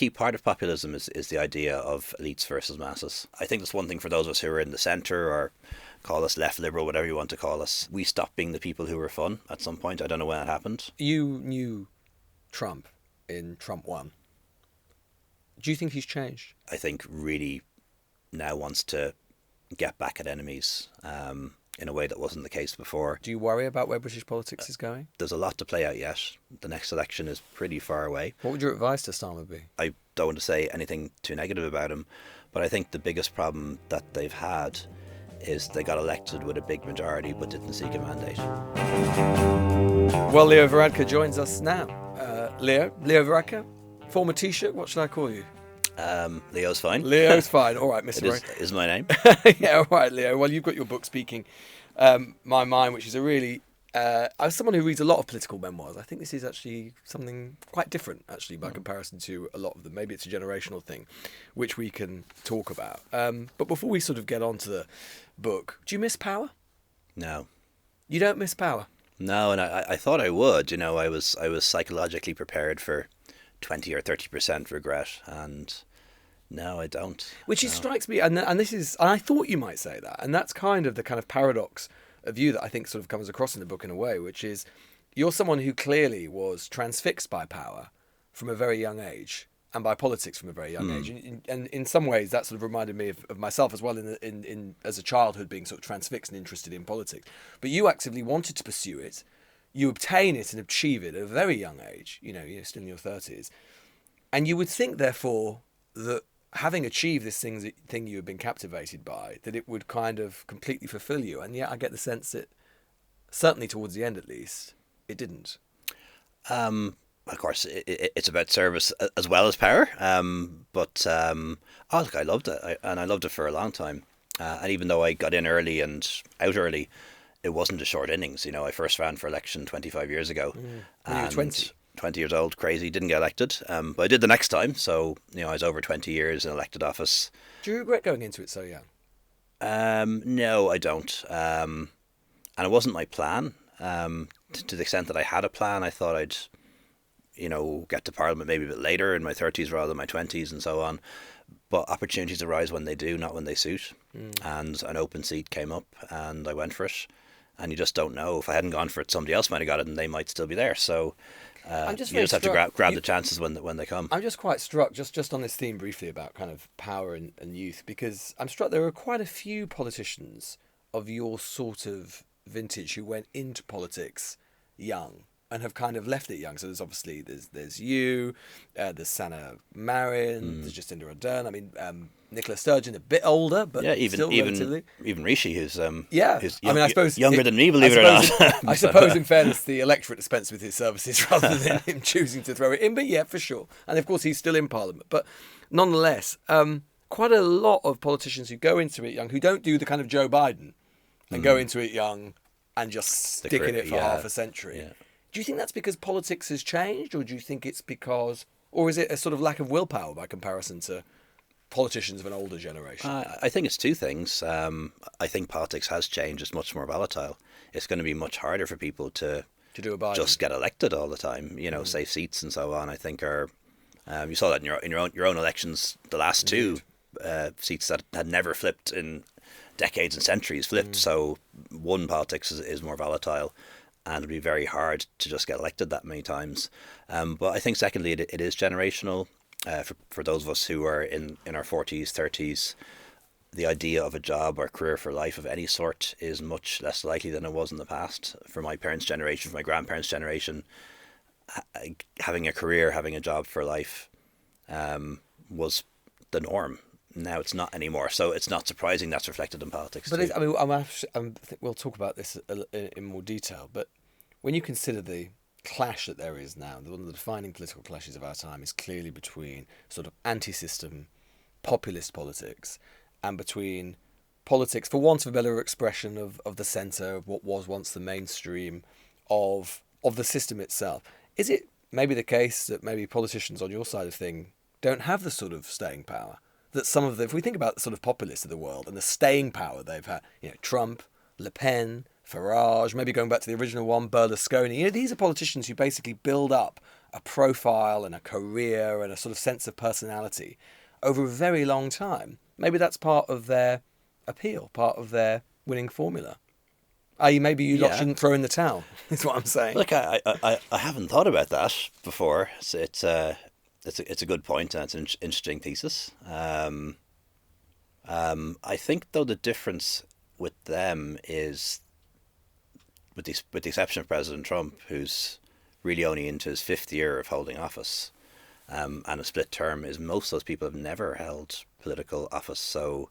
key part of populism is the idea of elites versus masses. I think that's one thing for those of us who are in the centre, or call us left liberal, whatever you want to call us. We stopped being the people who were fun at some point. I don't know when it happened. You knew Trump in Trump 1. Do you think he's changed? I think really now wants to get back at enemies in a way that wasn't the case before. Do you worry about where British politics is going? There's a lot to play out yet. The next election is pretty far away. What would your advice to Starmer be? I don't want to say anything too negative about him, but I think the biggest problem that they've had is they got elected with a big majority but didn't seek a mandate. Well, Leo Varadkar joins us now. Leo Varadkar, former Taoiseach, what should I call you? Leo's fine. Leo's fine. All right, Mr. It is my name. Yeah, all right, Leo. Well, you've got your book, Speaking My Mind, which is a really... as someone who reads a lot of political memoirs, I think this is actually something quite different, actually, by comparison to a lot of them. Maybe it's a generational thing, which we can talk about. But before we sort of get on to the book, do you miss power? No. You don't miss power? No, and I thought I would. I was psychologically prepared for 20 or 30% regret, and no, I don't. Which strikes me, and this is, and I thought you might say that, and that's kind of the kind of paradox of you that I think sort of comes across in the book in a way, which is you're someone who clearly was transfixed by power from a very young age, and by politics from a very young age, and in some ways that sort of reminded me of myself as well in as a childhood being sort of transfixed and interested in politics. But you actively wanted to pursue it. You obtain it and achieve it at a very young age, you're still in your 30s. And you would think, therefore, that having achieved this thing you had been captivated by, that it would kind of completely fulfill you. And yet I get the sense that, certainly towards the end at least, it didn't. Of course, it's about service as well as power. But look, I loved it. And I loved it for a long time. And even though I got in early and out early, it wasn't a short innings. I first ran for election 25 years ago. When you were 20. 20 years old, crazy, didn't get elected. But I did the next time. So, I was over 20 years in elected office. Do you regret going into it so young? No, I don't. And it wasn't my plan. To the extent that I had a plan, I thought I'd, get to Parliament maybe a bit later in my 30s rather than my 20s and so on. But opportunities arise when they do, not when they suit. And an open seat came up and I went for it. And you just don't know. If I hadn't gone for it, somebody else might have got it and they might still be there. So you just have to grab the chances when they come. I'm just quite struck, just on this theme briefly about kind of power and youth, because I'm struck there are quite a few politicians of your sort of vintage who went into politics young and have kind of left it young. So there's obviously there's you, there's Sanna Marin, there's Jacinda Ardern. I mean, Nicola Sturgeon, a bit older, but still relatively. Even Rishi, who's I suppose younger than me, believe it or not. I suppose, in fairness, the electorate dispensed with his services rather than him choosing to throw it in. But yeah, for sure. And of course, he's still in Parliament. But nonetheless, quite a lot of politicians who go into it young, who don't do the kind of Joe Biden and go into it young and just stick in it for half a century. Yeah. Do you think that's because politics has changed, or do you think it's because, or is it a sort of lack of willpower by comparison to politicians of an older generation? I think it's two things. I think politics has changed. It's much more volatile. It's going to be much harder for people to do a Biden. Just get elected all the time. Safe seats and so on. I think are. You saw that in your own elections. The last two seats that had never flipped in decades and centuries flipped. So one, politics is more volatile. And it'd be very hard to just get elected that many times. But I think secondly, it is generational. For those of us who are in our 40s, 30s, the idea of a job or career for life of any sort is much less likely than it was in the past. For my parents' generation, for my grandparents' generation, having a career, having a job for life was the norm. Now it's not anymore, so it's not surprising that's reflected in politics. But I think we'll talk about this in more detail. But when you consider the clash that there is now, one of the defining political clashes of our time is clearly between sort of anti-system, populist politics, and between politics, for want of a better expression, of the centre, of what was once the mainstream of the system itself. Is it maybe the case that maybe politicians on your side of thing don't have the sort of staying power? That some of if we think about the sort of populists of the world and the staying power they've had, Trump, Le Pen, Farage, maybe going back to the original one, Berlusconi, these are politicians who basically build up a profile and a career and a sort of sense of personality over a very long time. Maybe that's part of their appeal, part of their winning formula. I.e., maybe you lot shouldn't throw in the towel, is what I'm saying. Look, I haven't thought about that before. It's a good point, and it's an interesting thesis. I think, though, the difference with them is, with the exception of President Trump, who's really only into his fifth year of holding office, and a split term, is most of those people have never held political office. So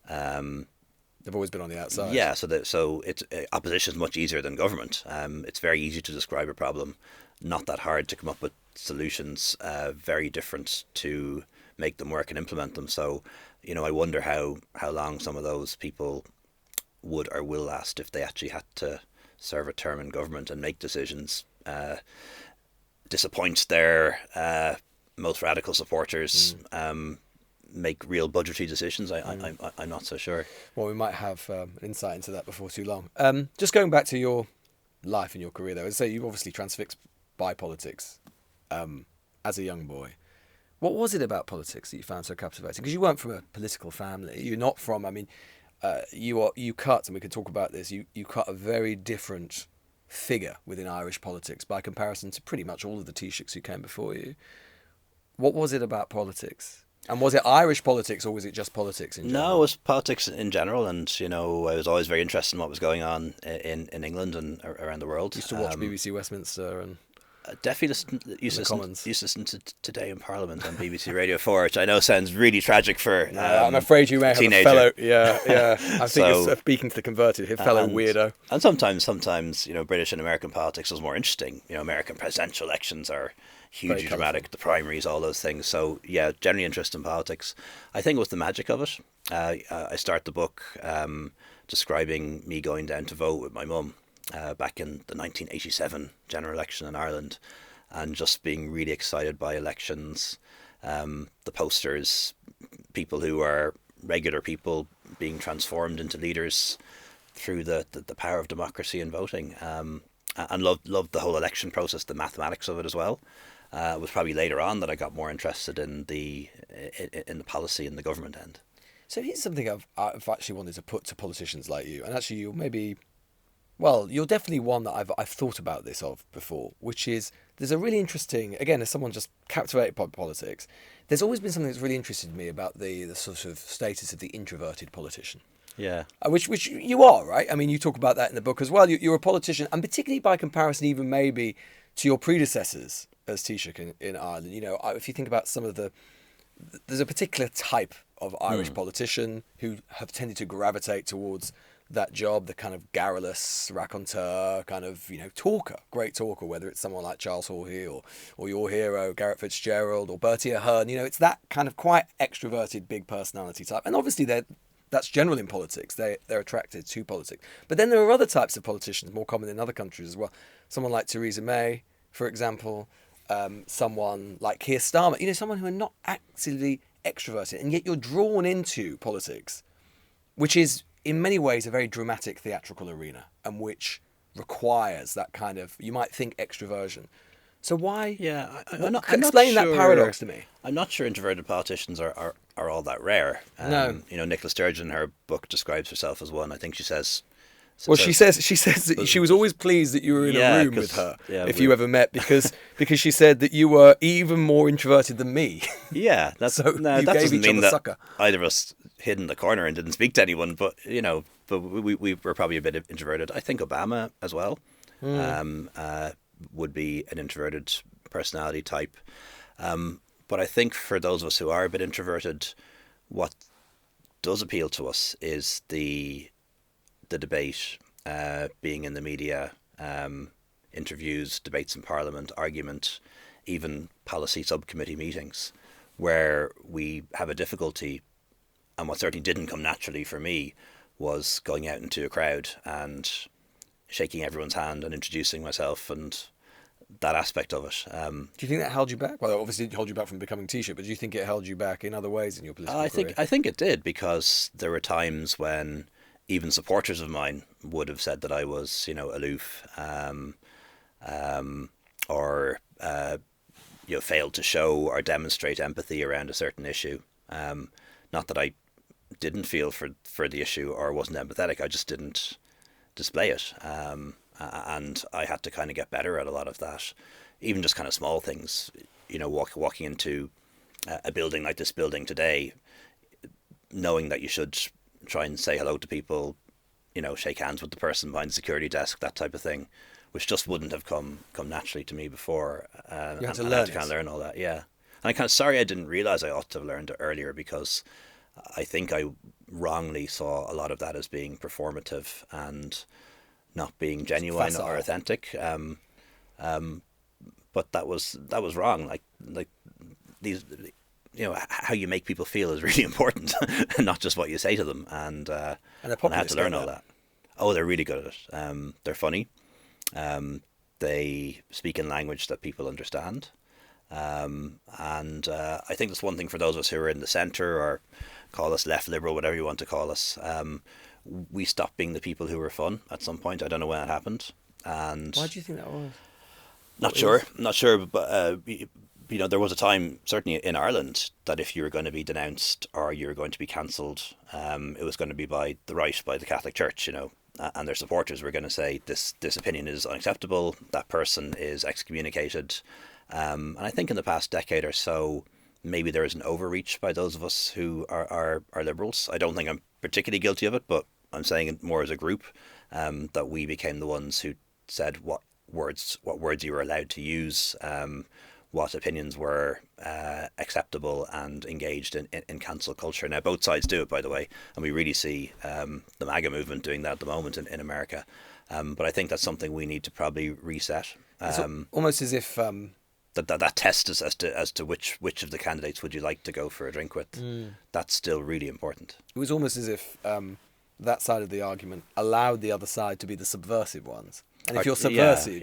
they've always been on the outside. Yeah, so it's opposition is much easier than government. It's very easy to describe a problem, not that hard to come up with solutions. Very different to make them work and implement them. So, I wonder how long some of those people would or will last if they actually had to serve a term in government and make decisions, disappoint their most radical supporters, make real budgetary decisions. I'm not so sure. Well, we might have an insight into that before too long. Just going back to your life and your career, though, so you've obviously transfixed by politics as a young boy. What was it about politics that you found so captivating? Because you weren't from a political family. You're not from. I mean, you cut, and we could talk about this. You cut a very different figure within Irish politics by comparison to pretty much all of the Taoiseachs who came before you. What was it about politics? And was it Irish politics, or was it just politics in general? No, it was politics in general, and I was always very interested in what was going on in England and around the world. Used to watch BBC Westminster and definitely used to listen to Today in Parliament on BBC Radio 4, which I know sounds really tragic for I'm afraid you may have teenager. a fellow. Yeah. I think it's speaking to the converted, a fellow weirdo. And sometimes British and American politics was more interesting. American presidential elections are hugely dramatic, the primaries, all those things. So yeah, generally interested in politics. I think it was the magic of it. I start the book describing me going down to vote with my mum back in the 1987 general election in Ireland, and just being really excited by elections, the posters, people who are regular people being transformed into leaders through the power of democracy and voting, and loved the whole election process, the mathematics of it as well. It was probably later on that I got more interested in the policy and the government end. So here's something I've actually wanted to put to politicians like you, and actually you're definitely one that I've thought about this of before, which is there's a really interesting, again, as someone just captivated by politics, there's always been something that's really interested me about the sort of status of the introverted politician. Yeah. Which you are, right? I mean, you talk about that in the book as well. You're a politician, and particularly by comparison, even maybe to your predecessors as Taoiseach in Ireland. If you think about there's a particular type of Irish politician who have tended to gravitate towards that job, the kind of garrulous, raconteur, kind of, talker, great talker, whether it's someone like Charles Haughey or your hero, Garrett Fitzgerald, or Bertie Ahern. It's that kind of quite extroverted, big personality type. And obviously that's general in politics. They're attracted to politics. But then there are other types of politicians, more common in other countries as well. Someone like Theresa May, for example, someone like Keir Starmer, someone who are not actively extroverted, and yet you're drawn into politics, which is in many ways a very dramatic theatrical arena, and which requires that kind of, you might think, extroversion. So why? Yeah, explain that paradox to me. I'm not sure introverted politicians are all that rare. No. Nicola Sturgeon in her book describes herself as one. I think she says. Well, she says that she was always pleased that you were in a room with her, if you ever met, because she said that you were even more introverted than me. Yeah, that doesn't mean that either of us hid in the corner and didn't speak to anyone, but we were probably a bit introverted. I think Obama as well would be an introverted personality type. But I think for those of us who are a bit introverted, what does appeal to us is the debate, being in the media, interviews, debates in Parliament, argument, even policy subcommittee meetings, where we have a difficulty. And what certainly didn't come naturally for me was going out into a crowd and shaking everyone's hand and introducing myself, and that aspect of it. Do you think that held you back? Well, obviously it held you back from becoming Taoiseach, but do you think it held you back in other ways in your political career? I think it did, because there were times when even supporters of mine would have said that I was, aloof, or failed to show or demonstrate empathy around a certain issue. Not that I didn't feel for the issue or wasn't empathetic, I just didn't display it. And I had to kind of get better at a lot of that, even just kind of small things. Walking into a building like this building today, knowing that you should try and say hello to people, shake hands with the person behind the security desk, that type of thing, which just wouldn't have come naturally to me before. You had to I learn had to kind of learn all that, yeah. And I'm kind of sorry I didn't realise I ought to have learned it earlier, because I think I wrongly saw a lot of that as being performative and not being genuine or authentic. But that was wrong. Like these, how you make people feel is really important, and not just what you say to them. And I had to learn all that. Oh, they're really good at it. They're funny. They speak in language that people understand. And I think that's one thing for those of us who are in the centre, or call us left liberal, whatever you want to call us. We stopped being the people who were fun at some point. I don't know when it happened. And why do you think that was? Not sure, but there was a time, certainly in Ireland, that if you were going to be denounced or you were going to be cancelled, it was going to be by the right, by the Catholic Church, and their supporters were going to say this opinion is unacceptable, that person is excommunicated. And I think in the past decade or so, maybe there is an overreach by those of us who are liberals. I don't think I'm particularly guilty of it, but I'm saying it more as a group, that we became the ones who said what words you were allowed to use, what opinions were acceptable and engaged in cancel culture. Now, both sides do it, by the way, and we really see the MAGA movement doing that at the moment in America. But I think that's something we need to probably reset. It's almost as if that test is as to which of the candidates would you like to go for a drink with. That's still really important. It was almost as if that side of the argument allowed the other side to be the subversive ones. And if you're subversive,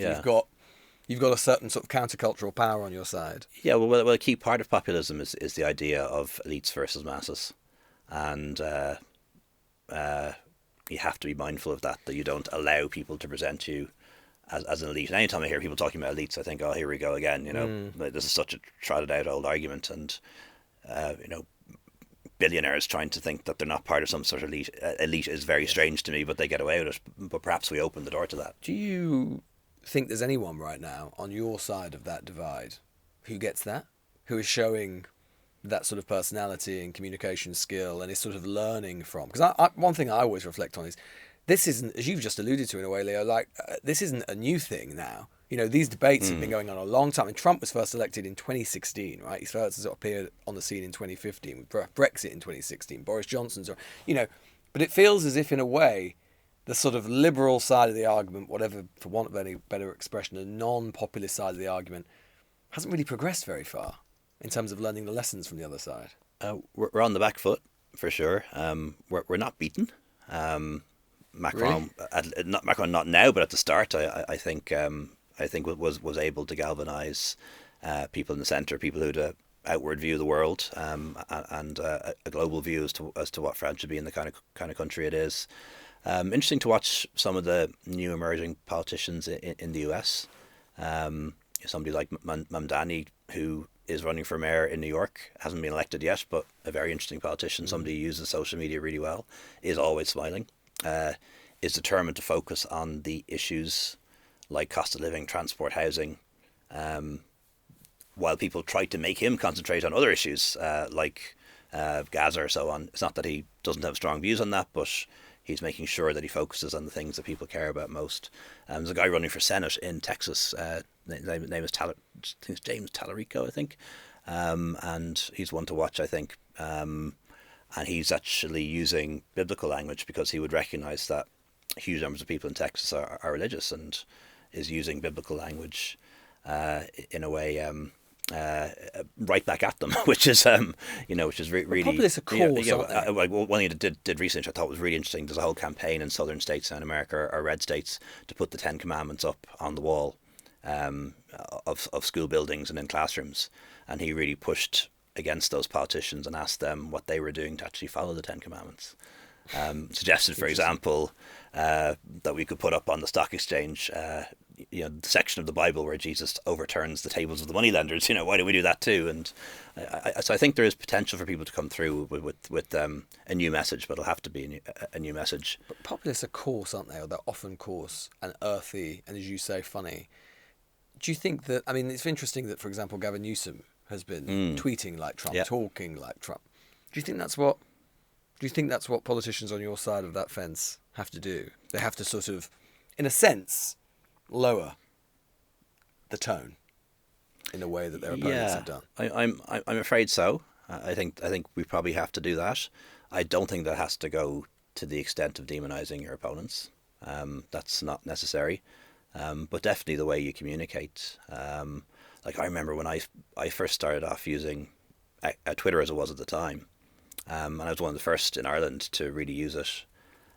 you've got a certain sort of countercultural power on your side. Yeah, well, a key part of populism is the idea of elites versus masses, and you have to be mindful of that you don't allow people to present you as an elite. And anytime I hear people talking about elites, I think, oh, here we go again. Like, this is such a trotted out old argument, and billionaires trying to think that they're not part of some sort of elite is very strange to me, but they get away with it. But perhaps we open the door to that. Do you think there's anyone right now on your side of that divide who gets that, who is showing that sort of personality and communication skill and is sort of learning from? Because one thing I always reflect on is this isn't, as you've just alluded to in a way, Leo, this isn't a new thing now. These debates have been going on a long time. And Trump was first elected in 2016, right? He first sort of appeared on the scene in 2015, with Brexit in 2016, Boris Johnson's, but it feels as if, in a way, the sort of liberal side of the argument, whatever, for want of any better expression, the non-populist side of the argument, hasn't really progressed very far in terms of learning the lessons from the other side. We're on the back foot, for sure. We're not beaten. Macron, really? Macron, not now, but at the start, I think was able to galvanise people in the centre, people who had an outward view of the world, and a global view as to what France should be in the kind of country it is. Interesting to watch some of the new emerging politicians in the US. Somebody like Mamdani, who is running for mayor in New York, hasn't been elected yet, but a very interesting politician, somebody who uses social media really well, is always smiling, is determined to focus on the issues like cost of living, transport, housing, while people try to make him concentrate on other issues like Gaza or so on. It's not that he doesn't have strong views on that, but he's making sure that he focuses on the things that people care about most. There's a guy running for Senate in Texas. His name is James Tallarico, I think. And he's one to watch, I think. And he's actually using biblical language because he would recognise that huge numbers of people in Texas are religious, and is using biblical language in a way right back at them, which is really populists are cool. One thing that did recently, which I thought was really interesting. There's a whole campaign in southern states in America, or red states, to put the Ten Commandments up on the wall of school buildings and in classrooms, and he really pushed against those politicians and asked them what they were doing to actually follow the Ten Commandments. Suggested, for example, that we could put up on the stock exchange, the section of the Bible where Jesus overturns the tables of the moneylenders. Why don't we do that too? And so I think there is potential for people to come through with a new message, but it'll have to be a new message. But populists are coarse, aren't they? Or they're often coarse and earthy, and as you say, funny. Do you think that? I mean, it's interesting that, for example, Gavin Newsom has been tweeting like Trump, talking like Trump. Do you think that's what? Do you think that's what politicians on your side of that fence have to do? They have to sort of, in a sense, lower the tone in the way that their opponents have done. I'm afraid so. I think we probably have to do that. I don't think that has to go to the extent of demonizing your opponents. That's not necessary. But definitely the way you communicate. Like I remember when I first started off using Twitter as it was at the time, and I was one of the first in Ireland to really use it,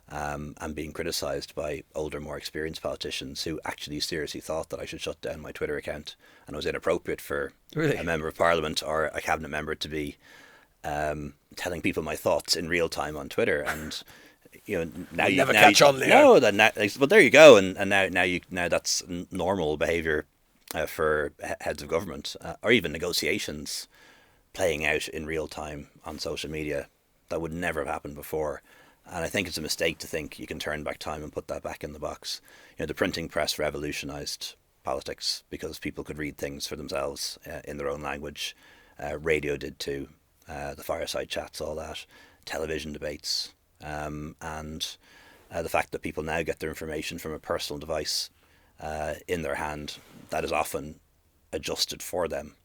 and being criticised by older, more experienced politicians who actually seriously thought that I should shut down my Twitter account, and it was inappropriate for a member of Parliament or a cabinet member to be telling people my thoughts in real time on Twitter. And now you never catch on, Leo. No, then well, there you go, and now that's normal behaviour for heads of government or even negotiations playing out in real time on social media. That would never have happened before, and I think it's a mistake to think you can turn back time and put that back in the box. The printing press revolutionised politics because people could read things for themselves in their own language. Radio did too. The fireside chats, all that, television debates. And the fact that people now get their information from a personal device in their hand that is often adjusted for them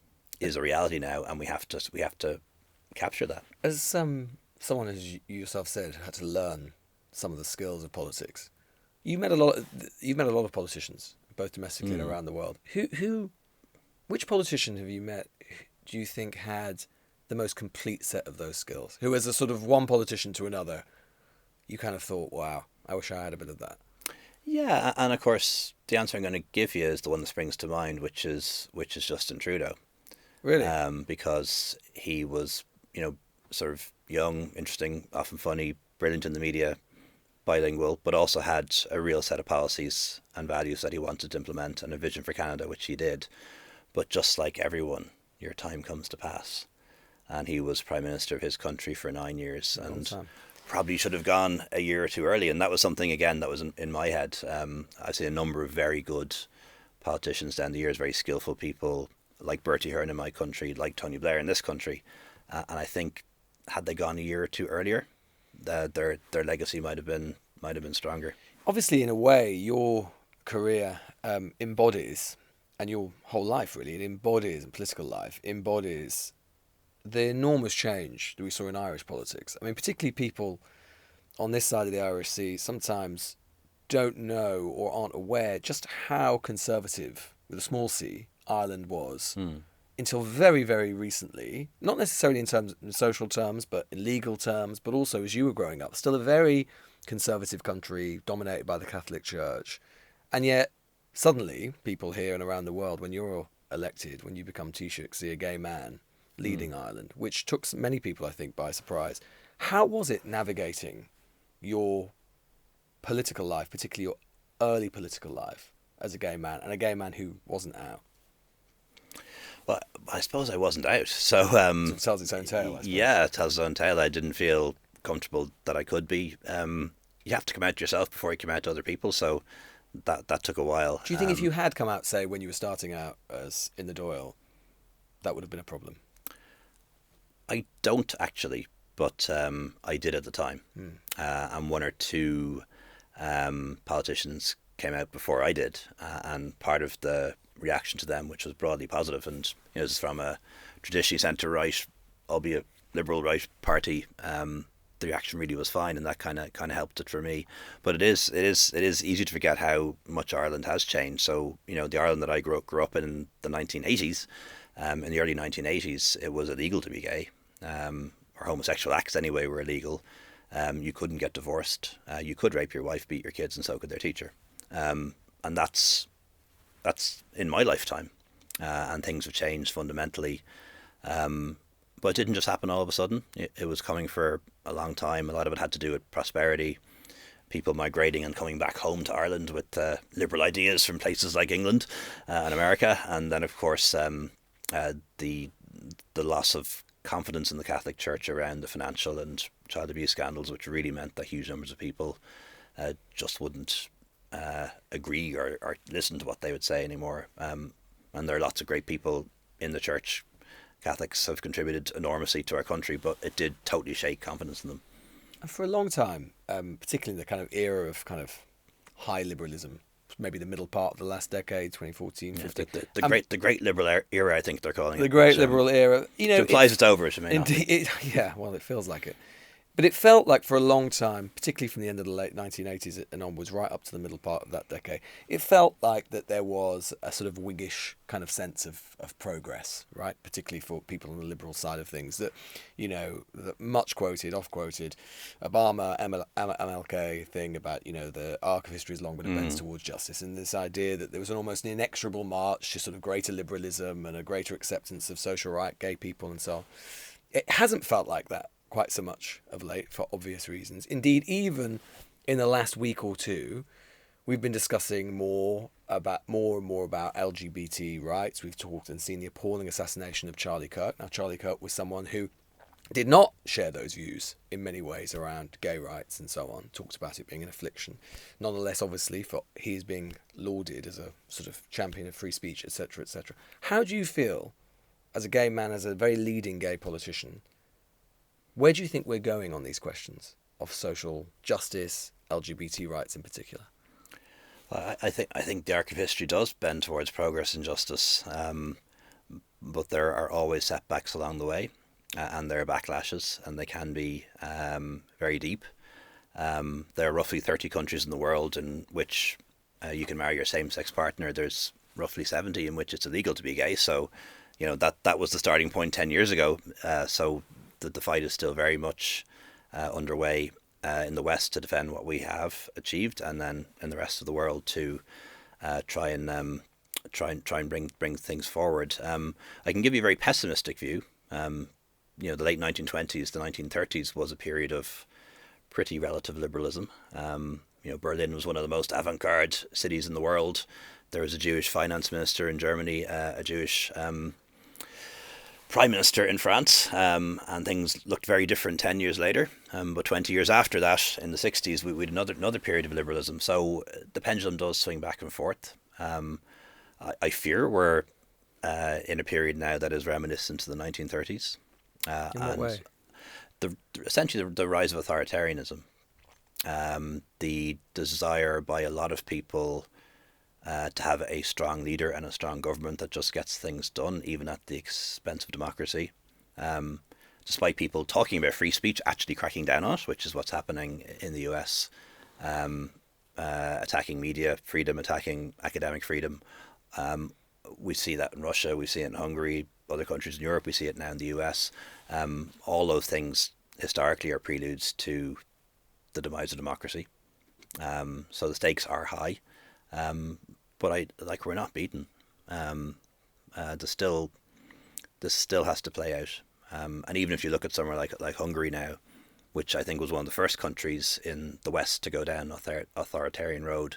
is a reality now, and we have to capture that. As someone, as you yourself said, had to learn some of the skills of politics, you've met a lot of politicians, both domestically and around the world. Which politician have you met? Do you think had the most complete set of those skills? Who, as a sort of one politician to another, you kind of thought, wow, I wish I had a bit of that. Yeah, and of course, the answer I'm going to give you is the one that springs to mind, which is Justin Trudeau. Really? Because he was, sort of young, interesting, often funny, brilliant in the media, bilingual, but also had a real set of policies and values that he wanted to implement and a vision for Canada, which he did. But just like everyone, your time comes to pass. And he was Prime Minister of his country for 9 years. And probably should have gone a year or two early, and that was something again that was in my head. I've seen a number of very good politicians down the years, very skillful people like Bertie Ahern in my country, like Tony Blair in this country, and I think had they gone a year or two earlier, their legacy might have been stronger. Obviously, in a way, your career embodies, and your whole life really, it embodies, and political life embodies the enormous change that we saw in Irish politics. I mean, particularly people on this side of the Irish Sea sometimes don't know or aren't aware just how conservative, with a small c, Ireland was until very, very recently. Not necessarily in social terms, but in legal terms, but also as you were growing up. Still a very conservative country dominated by the Catholic Church. And yet, suddenly, people here and around the world, when you're elected, when you become Taoiseach, see a gay man leading Ireland, which took many people, I think, by surprise. How was it navigating your political life, particularly your early political life, as a gay man, and a gay man who wasn't out? Well, I suppose I wasn't out, so it tells its own tale, I suppose. Yeah, it tells its own tale. I didn't feel comfortable that I could be. You have to come out to yourself before you come out to other people, so that took a while. Do you think if you had come out, say, when you were starting out as in the Dáil, that would have been a problem? I don't actually, but I did at the time. And one or two politicians came out before I did, and part of the reaction to them, which was broadly positive, and this is from a traditionally centre-right, albeit liberal right party, the reaction really was fine, and that kind of helped it for me. But it is easy to forget how much Ireland has changed. So the Ireland that I grew up in the 1980s, in the early 1980s, it was illegal to be gay. Or homosexual acts anyway were illegal. You couldn't get divorced. You could rape your wife, beat your kids, and so could their teacher. And that's in my lifetime. And things have changed fundamentally. But it didn't just happen all of a sudden. It was coming for a long time. A lot of it had to do with prosperity, people migrating and coming back home to Ireland with liberal ideas from places like England and America, and then of course the loss of confidence in the Catholic Church around the financial and child abuse scandals, which really meant that huge numbers of people just wouldn't agree or listen to what they would say anymore. And there are lots of great people in the church. Catholics have contributed enormously to our country, but it did totally shake confidence in them. And for a long time, particularly in the kind of era of kind of high liberalism, maybe the middle part of the last decade, 2014, 15. The great liberal era, I think they're calling it. The great liberal era. You know, it implies it's over, it may not. Yeah, well, it feels like it. But it felt like for a long time, particularly from the end of the late 1980s and onwards, right up to the middle part of that decade, it felt like that there was a sort of Whiggish kind of sense of progress, right? Particularly for people on the liberal side of things. That, you know, the much quoted, oft quoted, Obama, MLK thing about, you know, the arc of history is long but it bends towards justice. And this idea that there was an almost inexorable march to sort of greater liberalism and a greater acceptance of social right, gay people and so on. It hasn't felt like that quite so much of late, for obvious reasons. Indeed, even in the last week or two, we've been discussing more and more about LGBT rights. We've talked and seen the appalling assassination of Charlie Kirk. Now, Charlie Kirk was someone who did not share those views in many ways around gay rights and so on. Talked about it being an affliction. Nonetheless, obviously, for he is being lauded as a sort of champion of free speech, etc., etc. How do you feel, as a gay man, as a very leading gay politician, where do you think we're going on these questions of social justice, LGBT rights in particular? Well, I think the arc of history does bend towards progress and justice, but there are always setbacks along the way, and there are backlashes, and they can be very deep. There are roughly 30 countries in the world in which you can marry your same-sex partner. There's roughly 70 in which it's illegal to be gay. So, you know, that was the starting point 10 years ago. So the fight is still very much underway in the West to defend what we have achieved, and then in the rest of the world to try and bring things forward. I can give you a very pessimistic view. You know, the late 1920s, the 1930s was a period of pretty relative liberalism. You know, Berlin was one of the most avant-garde cities in the world. There was a Jewish finance minister in Germany, a Jewish prime minister in France, and things looked very different 10 years later. But 20 years after that, in the 60s, we had another period of liberalism. So the pendulum does swing back and forth. I fear we're in a period now that is reminiscent to the 1930s. In what way? Essentially the rise of authoritarianism. The desire by a lot of people to have a strong leader and a strong government that just gets things done, even at the expense of democracy. Despite people talking about free speech, actually cracking down on it, which is what's happening in the US, attacking media freedom, attacking academic freedom. We see that in Russia, we see it in Hungary, other countries in Europe, we see it now in the US. All those things historically are preludes to the demise of democracy. So the stakes are high. But we're not beaten. This still has to play out. And even if you look at somewhere like Hungary now, which I think was one of the first countries in the West to go down authoritarian road,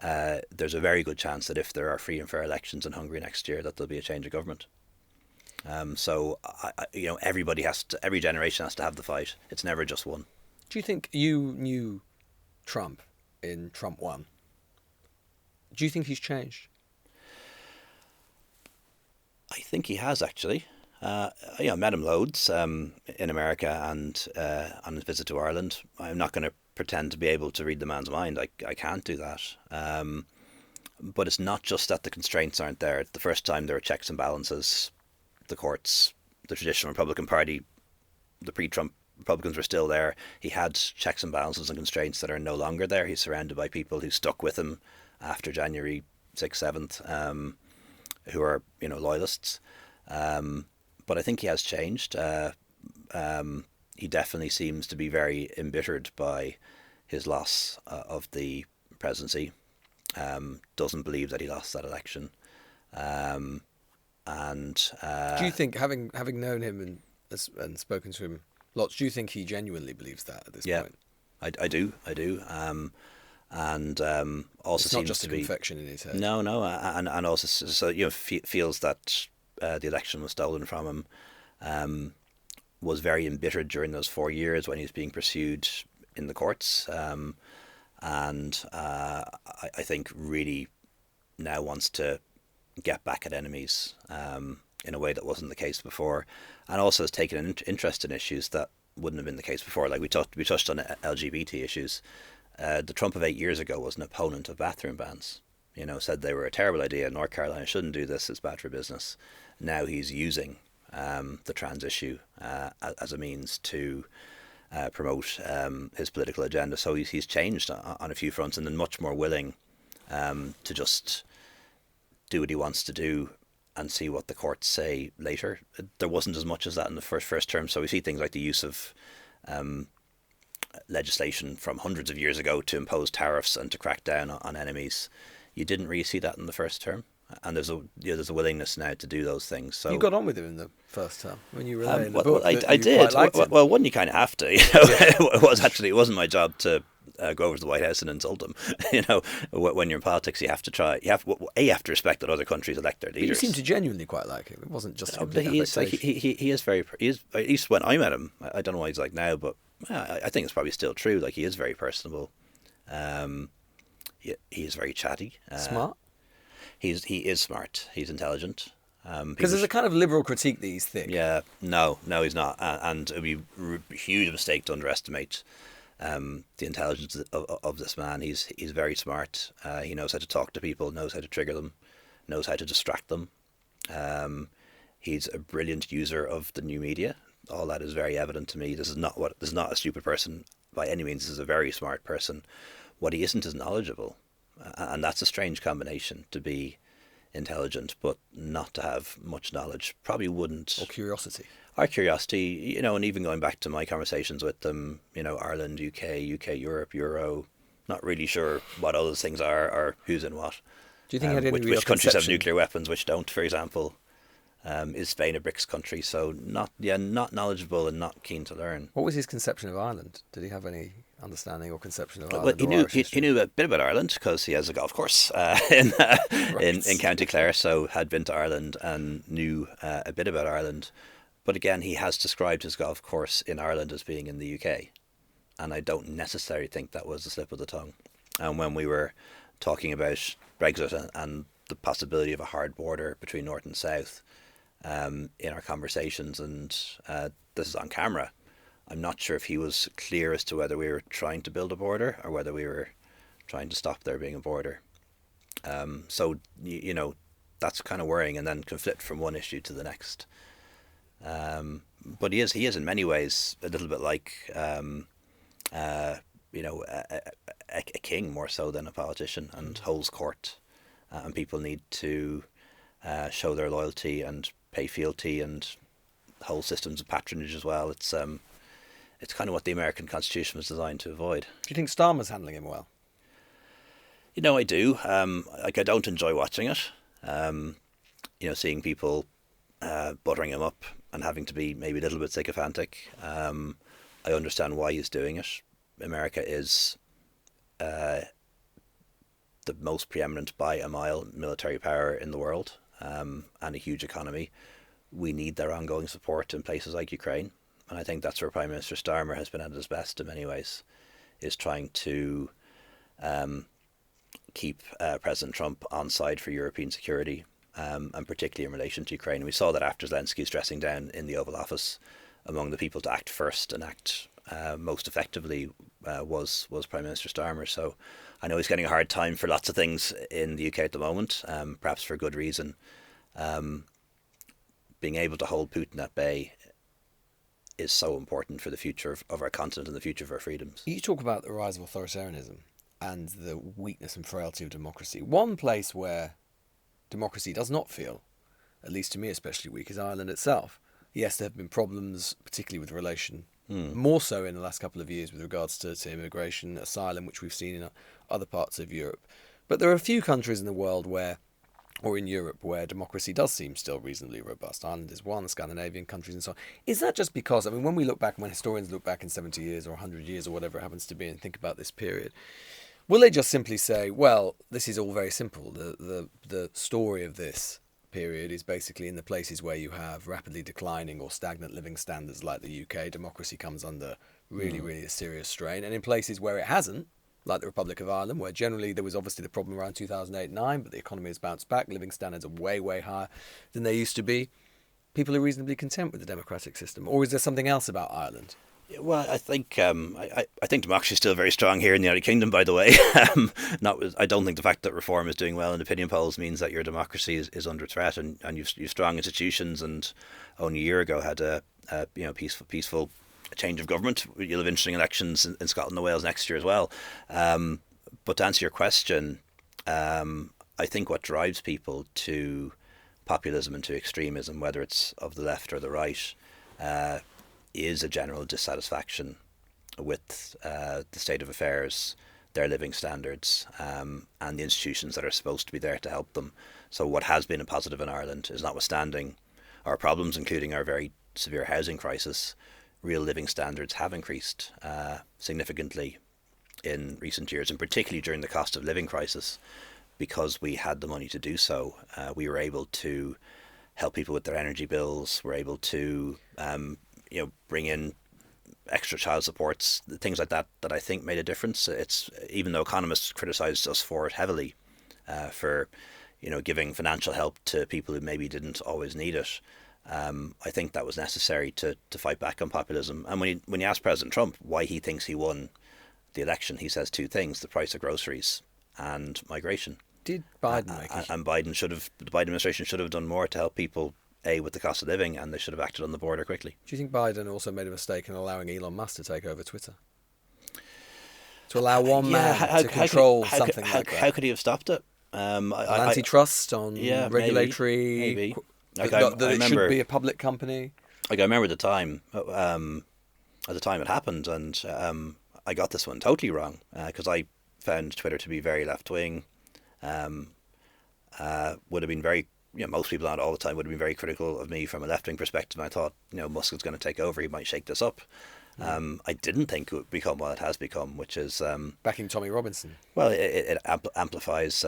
there's a very good chance that if there are free and fair elections in Hungary next year, that there'll be a change of government. So every generation has to have the fight. It's never just one. Do you think you knew Trump in Trump 1? Do you think he's changed? I think he has, actually. I met him loads in America and on his visit to Ireland. I'm not going to pretend to be able to read the man's mind. I can't do that. But it's not just that the constraints aren't there. The first time there were checks and balances, the courts, the traditional Republican Party, the pre-Trump Republicans were still there. He had checks and balances and constraints that are no longer there. He's surrounded by people who stuck with him after January 6th, 7th, who are, loyalists. But I think he has changed. He definitely seems to be very embittered by his loss of the presidency. Doesn't believe that he lost that election. Do you think, having known him and spoken to him lots, do you think he genuinely believes that at this point? I do. And also It's not seems just to a be confection in his head. no, and also so feels that the election was stolen from him. Was very embittered during those 4 years when he was being pursued in the courts, and I think really now wants to get back at enemies in a way that wasn't the case before, and also has taken an interest in issues that wouldn't have been the case before. Like we touched on LGBT issues. The Trump of 8 years ago was an opponent of bathroom bans. Said they were a terrible idea. North Carolina shouldn't do this. It's bad for business. Now he's using the trans issue as a means to promote his political agenda. So he's changed on a few fronts and then much more willing to just do what he wants to do and see what the courts say later. There wasn't as much as that in the first term. So we see things like the use of legislation from hundreds of years ago to impose tariffs and to crack down on enemies. You didn't really see that in the first term, and there's a willingness now to do those things. So you got on with him in the first term when you relay in the book. I did. Well, one you kind of have to. It wasn't my job to go over to the White House and insult them. When you're in politics, you have to respect that other countries elect their leaders. You seem to genuinely quite like him. It wasn't just. But he is very. At least when I met him, I don't know what he's like now, but I think it's probably still true. Like he is very personable. He is very chatty. Smart. He is smart. He's intelligent. Because there's a kind of liberal critique that he's thick. Yeah, no, he's not, and it would be a huge mistake to underestimate the intelligence of this man. He's very smart. He knows how to talk to people, knows how to trigger them, knows how to distract them. He's a brilliant user of the new media. All that is very evident to me. This is not a stupid person by any means. This is a very smart person. What he isn't is knowledgeable, and that's a strange combination, to be intelligent but not to have much knowledge. Probably wouldn't. Or curiosity. Our curiosity, and even going back to my conversations with them, Ireland, UK, Europe, Euro, not really sure what all those things are or who's in what. Do you think he had any real which countries have conception? nuclear weapons, which don't, for example? Is Spain a BRICS country? So not knowledgeable and not keen to learn. What was his conception of Ireland? Did he have any understanding or conception of Well, Ireland? he knew a bit about Ireland because he has a golf course in County Clare, so had been to Ireland and knew a bit about Ireland. But again, he has described his golf course in Ireland as being in the UK, and I don't necessarily think that was a slip of the tongue. And when we were talking about Brexit and the possibility of a hard border between North and South in our conversations, and this is on camera, I'm not sure if he was clear as to whether we were trying to build a border or whether we were trying to stop there being a border. So that's kind of worrying, and then conflict from one issue to the next. But he is in many ways a little bit like a king more so than a politician, and holds court, and people need to show their loyalty and pay fealty, and whole systems of patronage as well. It's kind of what the American Constitution was designed to avoid. Do you think Starmer's handling him well? I do. I don't enjoy watching it. Seeing people buttering him up and having to be maybe a little bit sycophantic. I understand why he's doing it. America is the most preeminent by a mile military power in the world, and a huge economy. We need their ongoing support in places like Ukraine. And I think that's where Prime Minister Starmer has been at his best in many ways, is trying to keep President Trump on side for European security, and particularly in relation to Ukraine. And we saw that after Zelensky's dressing down in the Oval Office, among the people to act first and act most effectively was Prime Minister Starmer. So I know he's getting a hard time for lots of things in the UK at the moment, perhaps for good reason. Being able to hold Putin at bay is so important for the future of our continent and the future of our freedoms. You talk about the rise of authoritarianism and the weakness and frailty of democracy. One place where democracy does not feel, at least to me especially, weak is Ireland itself. Yes, there have been problems, particularly with relation, more so in the last couple of years with regards to immigration, asylum, which we've seen in other parts of Europe. But there are a few countries in the world where or in Europe, where democracy does seem still reasonably robust. Ireland is one, the Scandinavian countries and so on. Is that just because, I mean, when we look back, when historians look back in 70 years or 100 years or whatever it happens to be and think about this period, will they just simply say, well, this is all very simple. The story of this period is basically in the places where you have rapidly declining or stagnant living standards like the UK, democracy comes under really a serious strain. And in places where it hasn't, like the Republic of Ireland, where generally there was obviously the problem around 2008-9, but the economy has bounced back, living standards are way higher than they used to be, people are reasonably content with the democratic system. Or is there something else about Ireland? Well, I think I think democracy is still very strong here in the United Kingdom. By the way, I don't think the fact that Reform is doing well in opinion polls means that your democracy is under threat, and you've strong institutions. And only a year ago had a peaceful change of government. You'll have interesting elections in Scotland and Wales next year as well. But to answer your question, I think what drives people to populism and to extremism, whether it's of the left or the right, is a general dissatisfaction with the state of affairs, their living standards, and the institutions that are supposed to be there to help them. So what has been a positive in Ireland is, notwithstanding our problems, including our very severe housing crisis, real living standards have increased significantly in recent years, and particularly during the cost of living crisis, because we had the money to do so. We were able to help people with their energy bills. We're able to bring in extra child supports, things like that I think made a difference. It's, even though economists criticised us for it heavily, for giving financial help to people who maybe didn't always need it, I think that was necessary to fight back on populism. And when you ask President Trump why he thinks he won the election, he says two things: the price of groceries and migration. Did Biden make it? And the Biden administration should have done more to help people, with the cost of living, and they should have acted on the border quickly. Do you think Biden also made a mistake in allowing Elon Musk to take over Twitter? To allow one man to control something like that? How could he have stopped it? Antitrust, on regulatory... Maybe. That it should be a public company? I remember at the time it happened, and I got this one totally wrong, because I found Twitter to be very left-wing. Would have been very... most people, not all the time, would have been very critical of me from a left-wing perspective. And I thought, Musk is going to take over. He might shake this up. I didn't think it would become what it has become, which is... backing Tommy Robinson. Well, it amplifies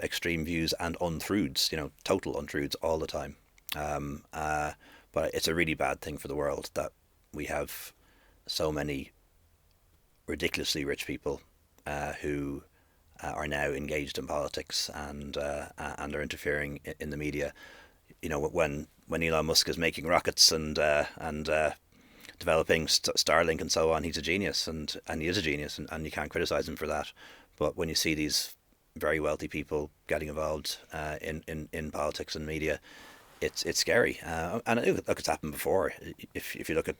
extreme views and untruths, total untruths all the time. But it's a really bad thing for the world that we have so many ridiculously rich people who... are now engaged in politics and are interfering in the media. When Elon Musk is making rockets and developing Starlink and so on, he's a genius, and he is a genius, and you can't criticize him for that. But when you see these very wealthy people getting involved in politics and media, it's scary. And look, it's happened before. If you look at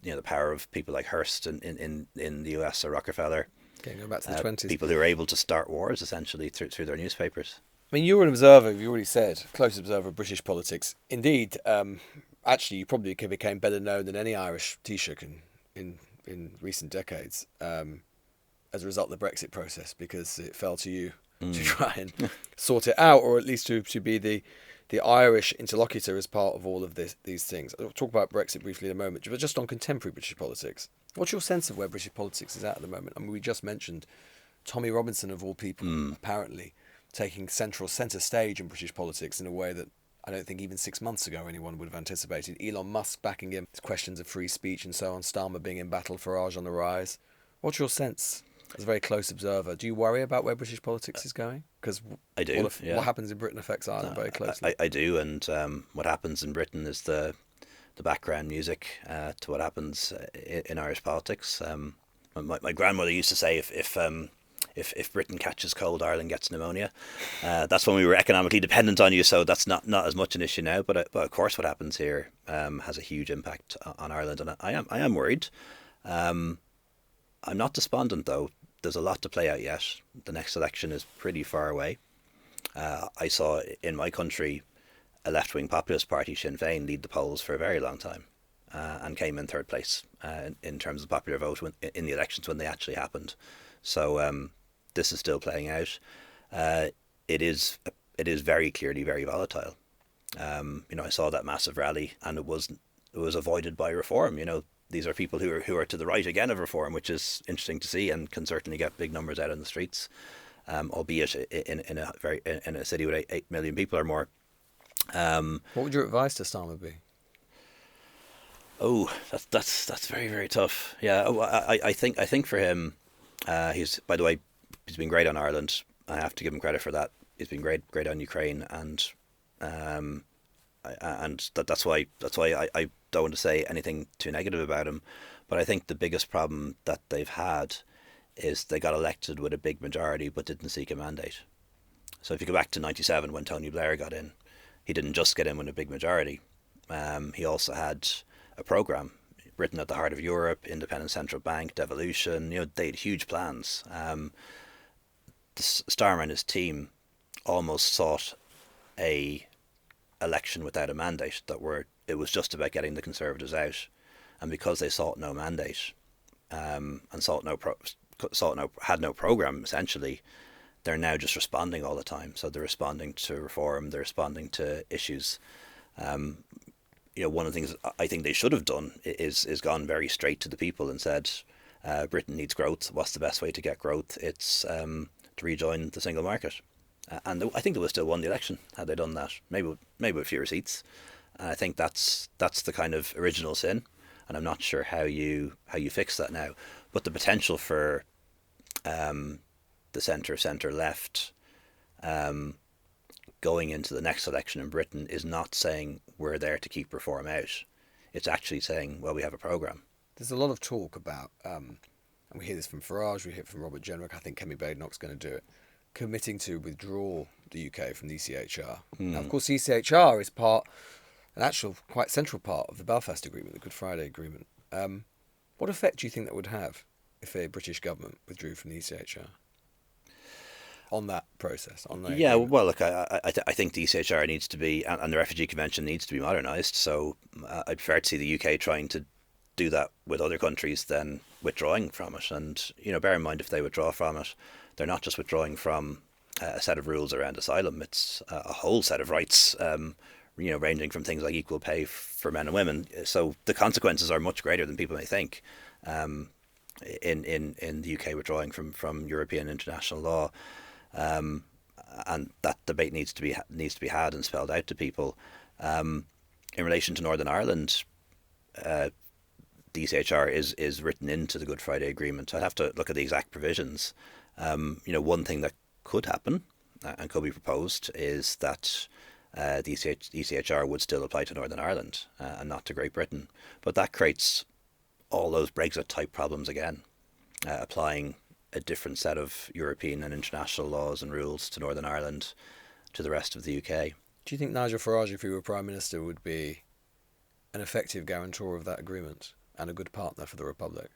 the power of people like Hearst in the US, or Rockefeller. Okay, going back to the 20s. People who are able to start wars, essentially, through their newspapers. I mean, you're an observer, you already said, close observer of British politics. Indeed, actually, you probably became better known than any Irish Taoiseach in recent decades as a result of the Brexit process, because it fell to you to try and sort it out, or at least to be the Irish interlocutor as part of all of these things. I'll talk about Brexit briefly in a moment, but just on contemporary British politics. What's your sense of where British politics is at the moment? I mean, we just mentioned Tommy Robinson, of all people, apparently taking centre stage in British politics in a way that I don't think even 6 months ago anyone would have anticipated. Elon Musk backing him, questions of free speech and so on, Starmer being in battle, Farage on the rise. What's your sense as a very close observer? Do you worry about where British politics is going? Because I do. What happens in Britain affects Ireland very closely. I do, and what happens in Britain is the background music to what happens in Irish politics. My grandmother used to say, if Britain catches cold, Ireland gets pneumonia. That's when we were economically dependent on you, so that's not as much an issue now. But of course, what happens here has a huge impact on Ireland, and I am worried. I'm not despondent, though. There's a lot to play out yet. The next election is pretty far away. I saw in my country a left-wing populist party, Sinn Féin, lead the polls for a very long time and came in third place in terms of popular vote in the elections when they actually happened. So this is still playing out. It is it is very clearly very volatile. I saw that massive rally, and it was avoided by reform. These are people who are to the right again of reform, which is interesting to see, and can certainly get big numbers out in the streets, albeit in a city with 8 million people or more. What would your advice to Starmer be? Oh, that's very, very tough. Yeah, I think for him, he's, by the way, he's been great on Ireland. I have to give him credit for that. He's been great on Ukraine, and that's why I don't want to say anything too negative about him. But I think the biggest problem that they've had is they got elected with a big majority but didn't seek a mandate. So if you go back to '97 when Tony Blair got in, he didn't just get in with a big majority. He also had a programme, Britain at the heart of Europe, independent central bank, devolution. They had huge plans. Starmer and his team almost sought a election without a mandate, it was just about getting the Conservatives out, and because they sought no mandate, and had no programme, essentially, they're now just responding all the time. So they're responding to reform, they're responding to issues. One of the things I think they should have done is gone very straight to the people and said, Britain needs growth. What's the best way to get growth? It's to rejoin the single market. And I think they would have still won the election had they done that. Maybe with fewer seats. And I think that's the kind of original sin. And I'm not sure how you fix that now. But the potential for the centre left going into the next election in Britain is not saying we're there to keep reform out. It's actually saying, well, we have a programme. There's a lot of talk about, and we hear this from Farage, we hear it from Robert Jenrick, I think Kemi Badenoch's going to do it, committing to withdraw the UK from the ECHR. Now, of course, the ECHR is an actual quite central part of the Belfast Agreement, the Good Friday Agreement. What effect do you think that would have if a British government withdrew from the ECHR? On that process, on that agreement? Well, look, I think the ECHR needs to be, and the Refugee Convention needs to be modernised. So I'd prefer to see the UK trying to do that with other countries than withdrawing from it. And bear in mind, if they withdraw from it, they're not just withdrawing from a set of rules around asylum. It's a whole set of rights, ranging from things like equal pay for men and women. So the consequences are much greater than people may think. In the UK withdrawing from European international law. And that debate needs to be had and spelled out to people. In relation to Northern Ireland, the ECHR is written into the Good Friday Agreement. I'd have to look at the exact provisions. One thing that could happen and could be proposed is that the ECHR would still apply to Northern Ireland and not to Great Britain. But that creates all those Brexit type problems again, applying a different set of European and international laws and rules to Northern Ireland, to the rest of the UK. Do you think Nigel Farage, if he were Prime Minister, would be an effective guarantor of that agreement and a good partner for the Republic?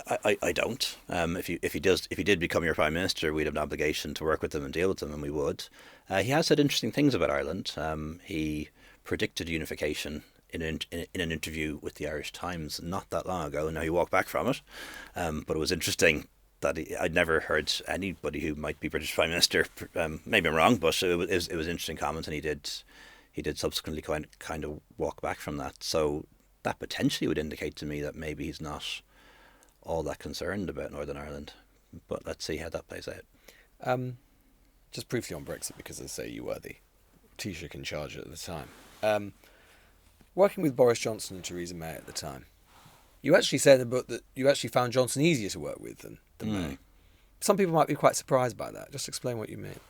I don't. If he did become your Prime Minister, we'd have an obligation to work with them and deal with them, and we would. He has said interesting things about Ireland. He predicted unification in an interview with the Irish Times not that long ago. Now he walked back from it, but it was interesting that I'd never heard anybody who might be British Prime Minister. Maybe I'm wrong, but it was an interesting comment, and he did subsequently kind of walk back from that. So that potentially would indicate to me that maybe he's not all that concerned about Northern Ireland. But let's see how that plays out. Just briefly on Brexit, because as I say, you were the Taoiseach in charge at the time. Working with Boris Johnson and Theresa May at the time, you actually say in the book that you actually found Johnson easier to work with than May. Some people might be quite surprised by that. Just explain what you mean.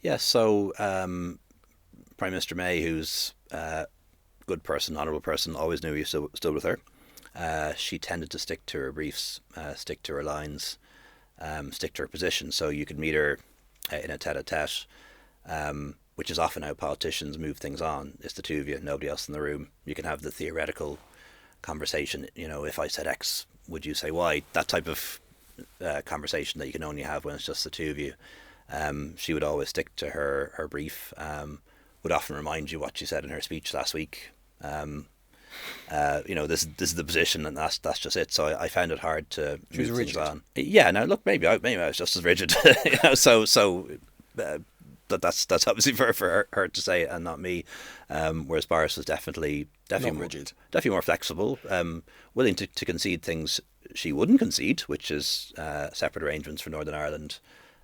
Yeah, so Prime Minister May, who's a good person, honourable person, always knew you stood with her. She tended to stick to her briefs, stick to her lines, stick to her position. So you could meet her in a tete-a-tete, which is often how politicians move things on. It's the two of you, nobody else in the room. You can have the theoretical conversation, if I said X, would you say Y? That type of conversation that you can only have when it's just the two of you. She would always stick to her brief, would often remind you what she said in her speech last week. This is the position, and that's just it. So I found it hard to move things on. Yeah, now look, maybe I was just as rigid. that's obviously for her to say and not me. Whereas Boris was definitely Not rigid. definitely more flexible, willing to concede things she wouldn't concede, which is separate arrangements for Northern Ireland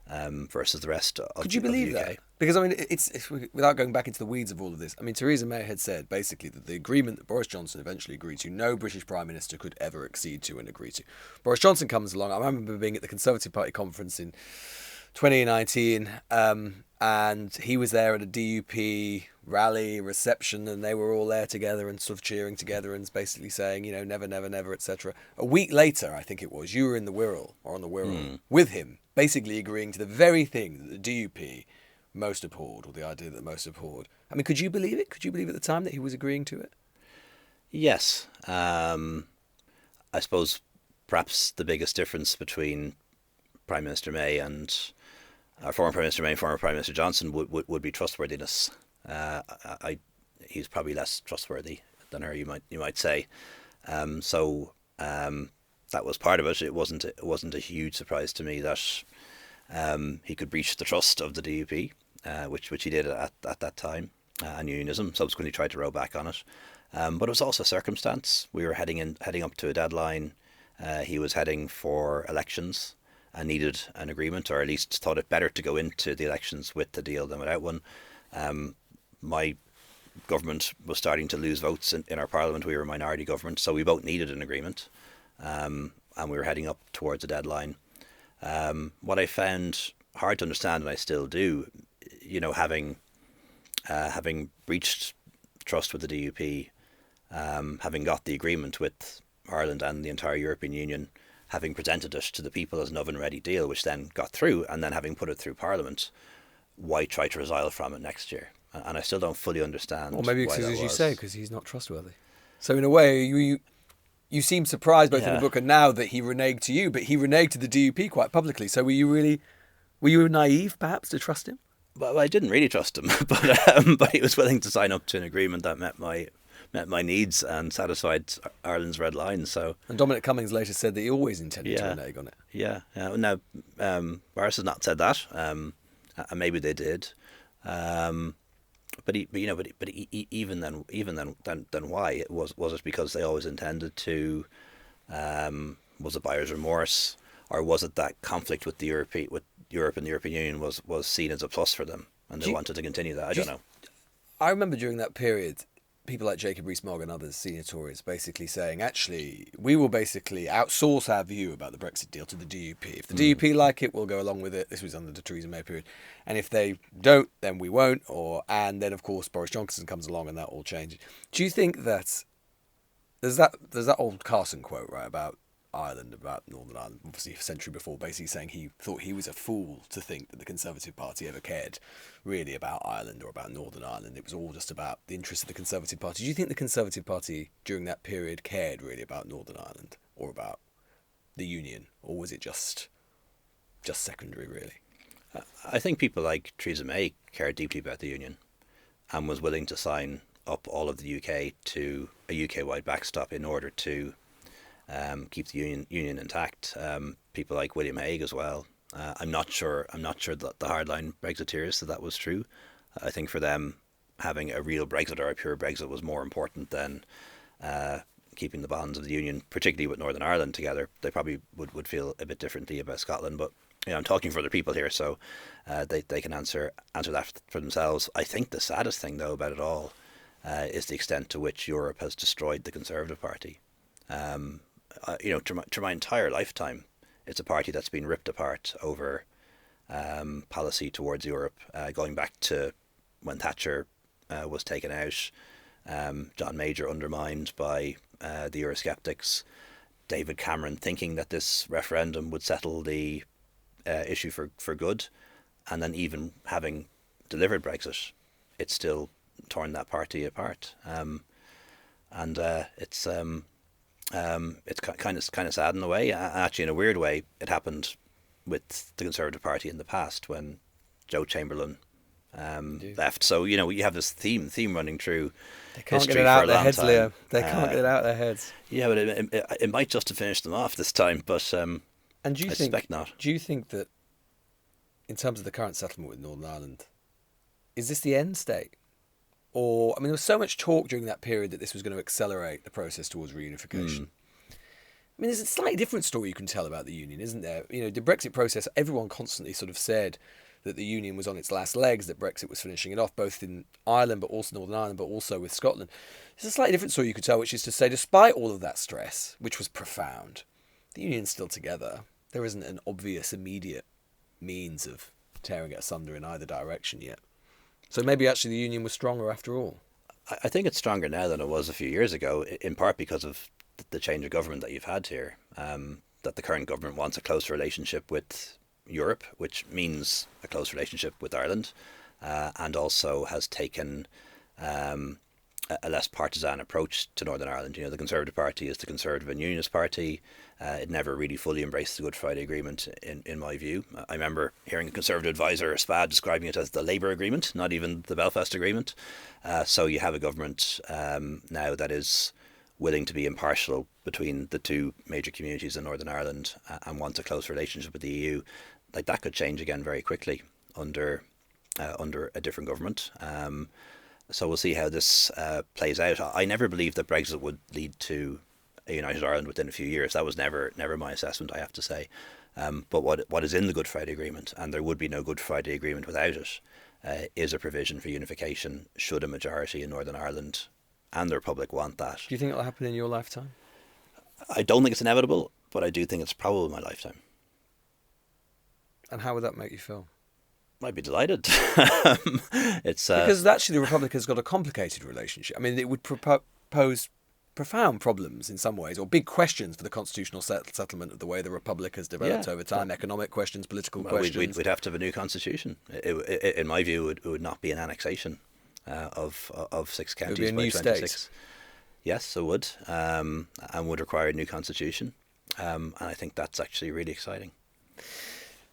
versus the rest of Could you of believe the UK. that? Because, I mean, it's without going back into the weeds of all of this, I mean, Theresa May had said, basically, that the agreement that Boris Johnson eventually agreed to, no British Prime Minister could ever accede to and agree to. Boris Johnson comes along. I remember being at the Conservative Party conference in 2019, and he was there at a DUP rally reception, and they were all there together and sort of cheering together and basically saying, never, never, never, etc. A week later, I think it was, you were in the Wirral, or on the Wirral, with him, basically agreeing to the very thing that the DUP most abhorred, or the idea that most abhorred. I mean, could you believe it? Could you believe at the time that he was agreeing to it? Yes. I suppose perhaps the biggest difference between Prime Minister May and former Prime Minister May and former Prime Minister Johnson would be trustworthiness. He's probably less trustworthy than her, you might say. So that was part of it. It wasn't a huge surprise to me that he could breach the trust of the DUP, which he did at that time, and unionism. Subsequently tried to row back on it, but it was also circumstance. We were heading up to a deadline. He was heading for elections and needed an agreement, or at least thought it better to go into the elections with the deal than without one. My government was starting to lose votes in our parliament. We were a minority government, so we both needed an agreement, and we were heading up towards a deadline. What I found hard to understand, and I still do, having breached trust with the DUP, having got the agreement with Ireland and the entire European Union, having presented it to the people as an oven-ready deal, which then got through, and then having put it through Parliament, why try to resile from it next year? And I still don't fully understand. Or maybe why because, that as you was. say, because he's not trustworthy. So in a way, you seem surprised both in the book and now that he reneged to you, but he reneged to the DUP quite publicly. So were you naive perhaps to trust him? Well, I didn't really trust him, but he was willing to sign up to an agreement that met my needs and satisfied Ireland's red line. So, and Dominic Cummings later said that he always intended to renege on it. Yeah. Now, Boris has not said that, and maybe they did. But even then, why was it because they always intended to? Was it buyer's remorse, or was it that conflict with Europe and the European Union was seen as a plus for them, and they wanted to continue that? I don't know. I remember during that period, people like Jacob Rees-Mogg and others, senior Tories, basically saying, actually, we will basically outsource our view about the Brexit deal to the DUP. If the DUP like it, we'll go along with it. This was under the Theresa May period. And if they don't, then we won't. And then, of course, Boris Johnson comes along and that all changes. Do you think that there's that old Carson quote, right, about Ireland, about Northern Ireland, obviously a century before, basically saying he thought he was a fool to think that the Conservative Party ever cared really about Ireland or about Northern Ireland. It was all just about the interests of the Conservative Party. Do you think the Conservative Party during that period cared really about Northern Ireland or about the Union, or was it just secondary really? I think people like Theresa May cared deeply about the Union and was willing to sign up all of the UK to a UK-wide backstop in order to keep the union intact. People like William Hague as well. I'm not sure that the hardline Brexiteers said that was true. I think for them, having a real Brexit or a pure Brexit was more important than keeping the bonds of the union, particularly with Northern Ireland together. They probably would feel a bit differently about Scotland, but I'm talking for other people here, so they can answer that for themselves. I think the saddest thing, though, about it all is the extent to which Europe has destroyed the Conservative Party. To my entire lifetime, it's a party that's been ripped apart over policy towards Europe, going back to when Thatcher was taken out, John Major undermined by the Eurosceptics, David Cameron thinking that this referendum would settle the issue for good, and then even having delivered Brexit, it's still torn that party apart. It's kind of sad in a way. Actually, in a weird way, it happened with the Conservative Party in the past when Joe Chamberlain left. So you have this theme running through they can't history get it out for a their long heads, time. Leo. They can't get it out their heads. Yeah, but it might just have finished them off this time. But and do you I suspect not. Do you think that, in terms of the current settlement with Northern Ireland, is this the end state? Or, I mean, there was so much talk during that period that this was going to accelerate the process towards reunification. I mean, there's a slightly different story you can tell about the union, isn't there? You know, the Brexit process, everyone constantly sort of said that the union was on its last legs, that Brexit was finishing it off, both in Ireland, but also Northern Ireland, but also with Scotland. There's a slightly different story you could tell, which is to say, despite all of that stress, which was profound, the union's still together. There isn't an obvious, immediate means of tearing it asunder in either direction yet. So maybe actually the union was stronger after all. I think it's stronger now than it was a few years ago, in part because of the change of government that you've had here. That the current government wants a close relationship with Europe, which means a close relationship with Ireland, and also has taken a less partisan approach to Northern Ireland. You know, the Conservative Party is the Conservative and Unionist Party. It never really fully embraced the Good Friday Agreement, in my view. I remember hearing a Conservative advisor, SPAD, describing it as the Labour Agreement, not even the Belfast Agreement. So you have a government now that is willing to be impartial between the two major communities in Northern Ireland and wants a close relationship with the EU. Like, that could change again very quickly under a different government. So we'll see how this plays out. I never believed that Brexit would lead to a united Ireland within a few years. That was never my assessment, I have to say. But what is in the Good Friday Agreement, and there would be no Good Friday Agreement without it, is a provision for unification should a majority in Northern Ireland and the Republic want that. Do you think it'll happen in your lifetime? I don't think it's inevitable, but I do think it's probable in my lifetime. And how would that make you feel? I'd be delighted. It's because actually the Republic has got a complicated relationship. I mean, it would pose profound problems in some ways, or big questions for the constitutional settlement of the way the Republic has developed over time, economic questions, political questions. We'd have to have a new constitution. In my view, it would not be an annexation of 6 counties. It would be a new 26. state. Yes, it would, and would require a new constitution. And I think that's actually really exciting.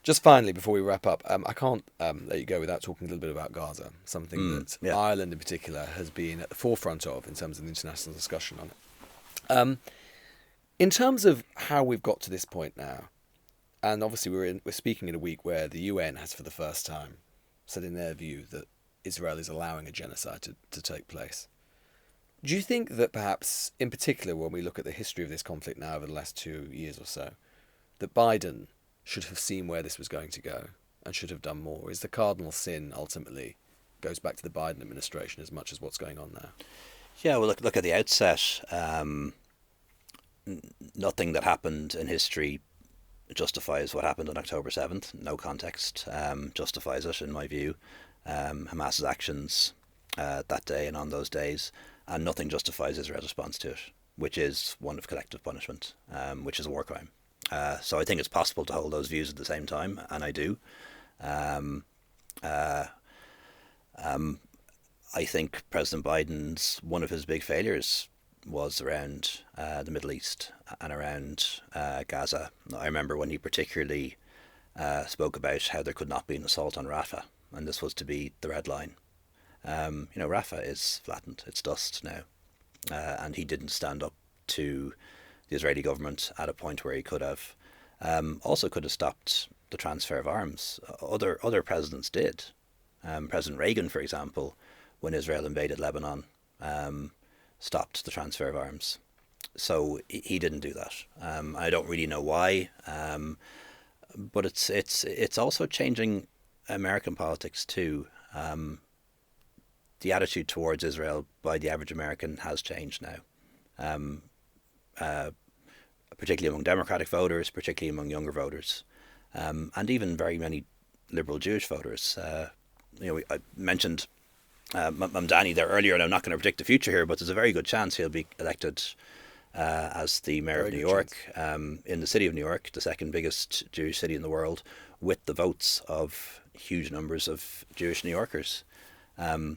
Just finally, before we wrap up, I can't let you go without talking a little bit about Gaza, something that Ireland in particular has been at the forefront of in terms of the international discussion on it. In terms of how we've got to this point now, and obviously we're speaking in a week where the UN has for the first time said in their view that Israel is allowing a genocide to take place. Do you think that perhaps, in particular, when we look at the history of this conflict now over the last 2 years or so, that Biden should have seen where this was going to go and should have done more? Is the cardinal sin ultimately goes back to the Biden administration as much as what's going on there? Yeah, well, look at the outset. Nothing that happened in history justifies what happened on October 7th. No context justifies it, in my view. Hamas's actions that day and on those days, and nothing justifies Israel's response to it, which is one of collective punishment, which is a war crime. So I think it's possible to hold those views at the same time, and I do. I think President Biden's one of his big failures was around the Middle East and around Gaza. I remember when he particularly spoke about how there could not be an assault on Rafah, and this was to be the red line. Rafah is flattened; it's dust now, and he didn't stand up to the Israeli government at a point where he could have. Also could have stopped the transfer of arms. Other presidents did. President Reagan, for example, when Israel invaded Lebanon, stopped the transfer of arms. So he didn't do that. I don't really know why, but it's also changing American politics too. The attitude towards Israel by the average American has changed now. Particularly among Democratic voters, particularly among younger voters, and even very many liberal Jewish voters. I mentioned Mamdani there earlier, and I'm not going to predict the future here, but there's a very good chance he'll be elected as the mayor of New York, in the city of New York, the second biggest Jewish city in the world, with the votes of huge numbers of Jewish New Yorkers,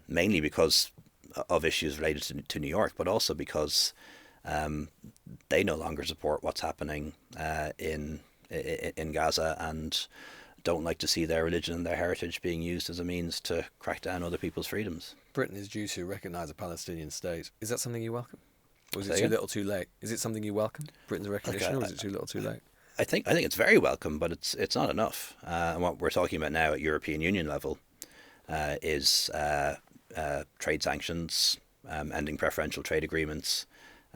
mainly because of issues related to New York, but also because they no longer support what's happening in Gaza and don't like to see their religion and their heritage being used as a means to crack down other people's freedoms. Britain is due to recognise a Palestinian state. Is that something you welcome? Or is it too little too late? Is it something you welcome, Britain's recognition, or is it too little too late? I think it's very welcome, but it's not enough. And what we're talking about now at European Union level, is trade sanctions, ending preferential trade agreements,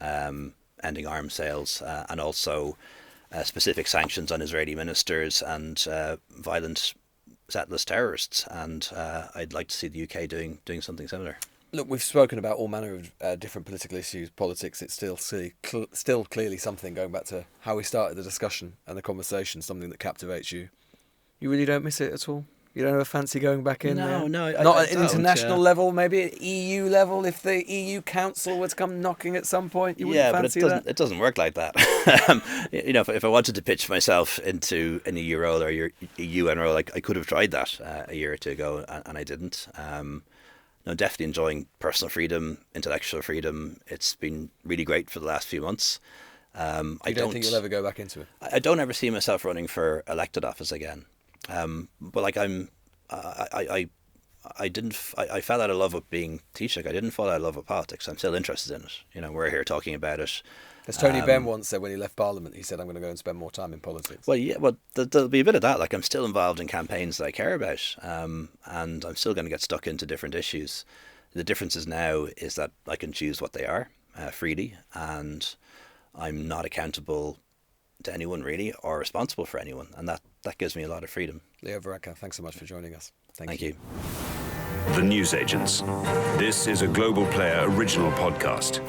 ending arms sales, and also specific sanctions on Israeli ministers and violent settlerist terrorists. And I'd like to see the UK doing something similar. Look, we've spoken about all manner of different political issues, politics. It's still clearly something, going back to how we started the discussion and the conversation, something that captivates you. You really don't miss it at all? You don't have a fancy going back in there? No. Not at an international level, maybe at EU level. If the EU Council were to come knocking at some point, you wouldn't fancy that? It doesn't work like that. If I wanted to pitch myself into an EU role or a UN role, I could have tried that a year or two ago, and I didn't. No, definitely enjoying personal freedom, intellectual freedom. It's been really great for the last few months. I don't think you'll ever go back into it. I don't ever see myself running for elected office again. But like I fell out of love with being Taoiseach. I didn't fall out of love with politics. I'm still interested in it. We're here talking about it. As Tony Benn once said when he left Parliament, he said, "I'm going to go and spend more time in politics." Well, yeah, there'll be a bit of that. Like, I'm still involved in campaigns that I care about, and I'm still going to get stuck into different issues. The difference is now is that I can choose what they are freely, and I'm not accountable to anyone really, or responsible for anyone, and that gives me a lot of freedom. Leo Varadkar, thanks so much for joining us. Thank you. The Newsagents. This is a Global Player original podcast.